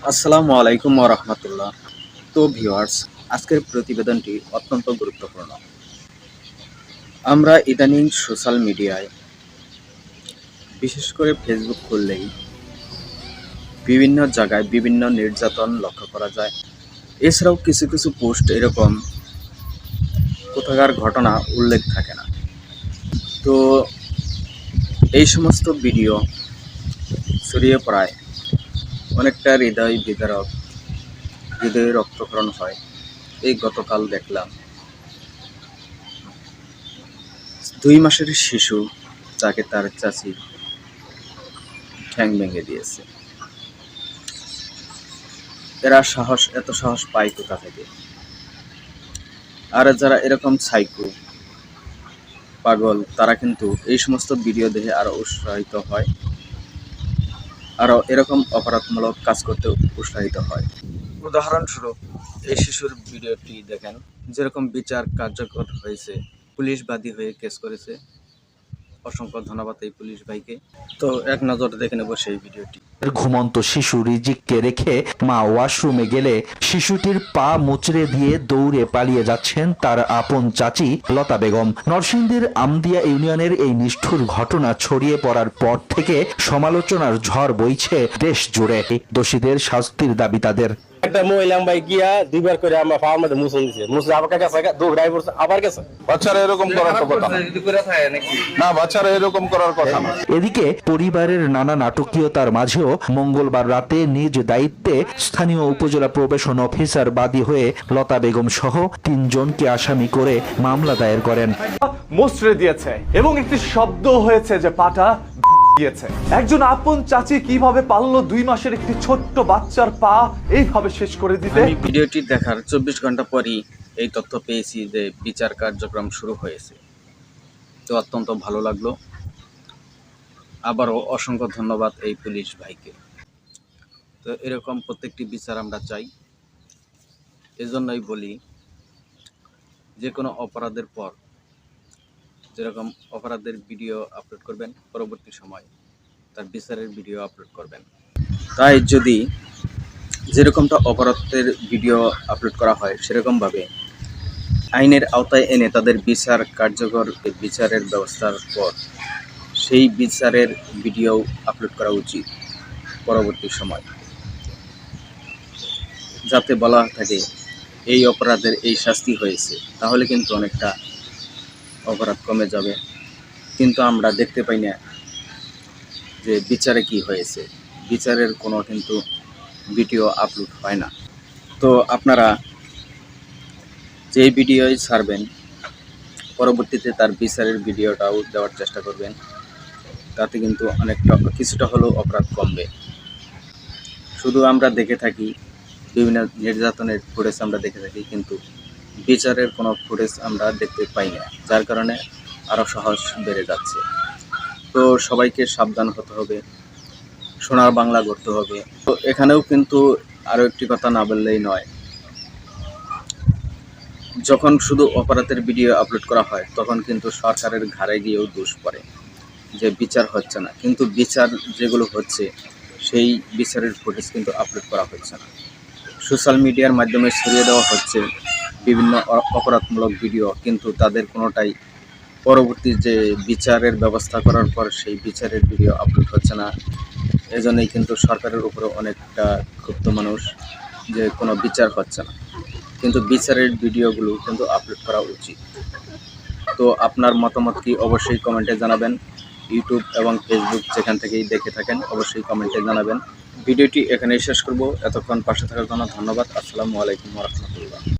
আসসালামু আলাইকুম ওয়া রাহমাতুল্লাহ। তো ভিউয়ার্স, আজকের প্রতিবেদনটি অত্যন্ত গুরুত্বপূর্ণ। আমরা ইদানিং সোশ্যাল মিডিয়ায় বিশেষ করে ফেসবুক খুললেই বিভিন্ন জায়গায় বিভিন্ন নির্যাতন লক্ষ্য করা যায়। এছাড়াও কিছু কিছু পোস্ট এরকম কোথাকার ঘটনা উল্লেখ থাকে না। তো এই সমস্ত ভিডিও ছড়িয়ে পড়ায় অনেকটা হৃদয় বিদারক, হৃদয়ে রক্তক্ষরণ হয়। এই গতকাল দেখলাম 2 মাসের শিশু যাকে তার চাচি ঠ্যাং ভেঙে দিয়েছে। এত সাহস পায় কোথা থেকে? আর যারা এরকম সাইকো পাগল, তারা কিন্তু এই সমস্ত ভিডিও দেখে আরো উৎসাহিত হয়, আরো এরকম অপরাধমূলক কাজ করতে উৎসাহিত হয়। উদাহরণস্বরূপ এই শিশুর ভিডিওটি দেখেন, যেরকম বিচার কার্যকর হয়েছে, পুলিশ বাদী হয়ে কেস করেছে। অসংখ্য ধন্যবাদ এই পুলিশ ভাইকে। তো এক নজর দেখে নেব সেই ভিডিওটি। ঘুমন্ত শিশু রিজিককে রেখে মা ওয়াশরুমে গেলে শিশুটির পা মুচড়ে দিয়ে দৌড়ে পালিয়ে যাচ্ছেন তার আপন চাচি লতা বেগম। নরসিংদীর আমদিয়া ইউনিয়নের এই নিষ্ঠুর ঘটনা ছড়িয়ে পড়ার পর থেকে সমালোচনার ঝড় বইছে দেশ জুড়ে। দোষীদের শাস্তির দাবি তাদের। একটা মহিলা ভাই গিয়া দুইবার করে আমার পাওয়ার মধ্যে মুসুন দিছে, মুসুন আবার গেছে, দৌড়াই পড়ছে, আবার গেছে। বাচ্চারা এরকম করার কথা না, বাচ্চারা এরকম করার কথা না। এদিকে পরিবারের নানা নাটকীয়তার মাঝেও মঙ্গলবার রাতে নিজ দায়িত্বে স্থানীয় উপজেলা প্রবেশন অফিসার বাদী হয়ে লতা বেগম সহ 3 জনকে আসামি করে মামলা দায়ের করেন। মুচড়ে দিয়েছে এবং একটি শব্দ হয়েছে যে পাটা দিয়েছে। একজন আপন চাচি কিভাবে পারলো 2 মাসের একটি ছোট্ট বাচ্চার পা এইভাবে শেষ করে দিতে? আমি ভিডিওটি দেখার 24 ঘন্টা পরই এই তথ্য পেয়েছি যে বিচার কার্যক্রম শুরু হয়েছে। তো অত্যন্ত ভালো লাগলো। আবারও অসংখ্য ধন্যবাদ এই পুলিশ ভাইকে। তো এরকম প্রত্যেকটি বিচার আমরা চাই। এজন্যই বলি, যে কোনো অপরাধের পর যেরকম অপরাধের ভিডিও আপলোড করবেন, পরবর্তী সময় তার বিচারের ভিডিও আপলোড করবেন। তাই যদি যেরকমটা অপরাধের ভিডিও আপলোড করা হয়, সেরকমভাবে আইনের আওতায় এনে তাদের বিচার কার্যকর, বিচারের ব্যবস্থার পর সেই বিচারের ভিডিও আপলোড করা উচিত পরবর্তী সময়, যাতে বলা থাকে এই অপরাধের এই শাস্তি হয়েছে। তাহলে কিন্তু অনেকটা অপরাধ কমে যাবে। কিন্তু আমরা দেখতে পাই না যে বিচারে কি হয়েছে, বিচারের কোনো কিন্তু ভিডিও আপলোড হয় না। তো আপনারা যে ভিডিওই ছাড়বেন, পরবর্তীতে তার বিচারের ভিডিওটাও দেওয়ার চেষ্টা করবেন। তাতে কিন্তু অনেকটা কিছুটা হলেও অপরাধ কমবে। শুধু আমরা দেখে থাকি বিভিন্ন নির্যাতনের ফুটেজ আমরা দেখে থাকি, কিন্তু বিচারের কোনো ফুটেজ আমরা দেখতে পাই না, যার কারণে আরও সাহস বেড়ে যাচ্ছে। তো সবাইকে সাবধান হতে হবে, সোনার বাংলা গড়তে হবে। তো এখানেও কিন্তু আরও একটি কথা না বললেই নয়, যখন শুধু অপরাধের ভিডিও আপলোড করা হয়, তখন কিন্তু সরকারের ঘাড়ে গিয়েও দোষ পড়ে যে বিচার হচ্ছে না। কিন্তু বিচার যেগুলো হচ্ছে, সেই বিচারের ফুটেজ কিন্তু আপলোড করা হচ্ছে না। সোশ্যাল মিডিয়ার মাধ্যমে ছড়িয়ে দেওয়া হচ্ছে বিভিন্ন অপরাধমূলক ভিডিও, কিন্তু তাদের কোনোটাই পরবর্তী যে বিচারের ব্যবস্থা করার পর সেই বিচারের ভিডিও আপলোড হচ্ছে না। এজন্যই কিন্তু সরকারের উপরে অনেকটা ক্ষুব্ধ মানুষ যে কোনো বিচার হচ্ছে না। কিন্তু বিচারের ভিডিওগুলো কিন্তু আপলোড করা উচিত। তো আপনার মতামত কি অবশ্যই কমেন্টে জানাবেন। ইউটিউব এবং ফেসবুক যেখান থেকেই দেখে থাকেন অবশ্যই কমেন্টে জানাবেন। ভিডিওটি এখানেই শেষ করব। এতক্ষণ পাশে থাকার জন্য ধন্যবাদ। আসসালামু আলাইকুম ওয়া রাহমাতুল্লাহ।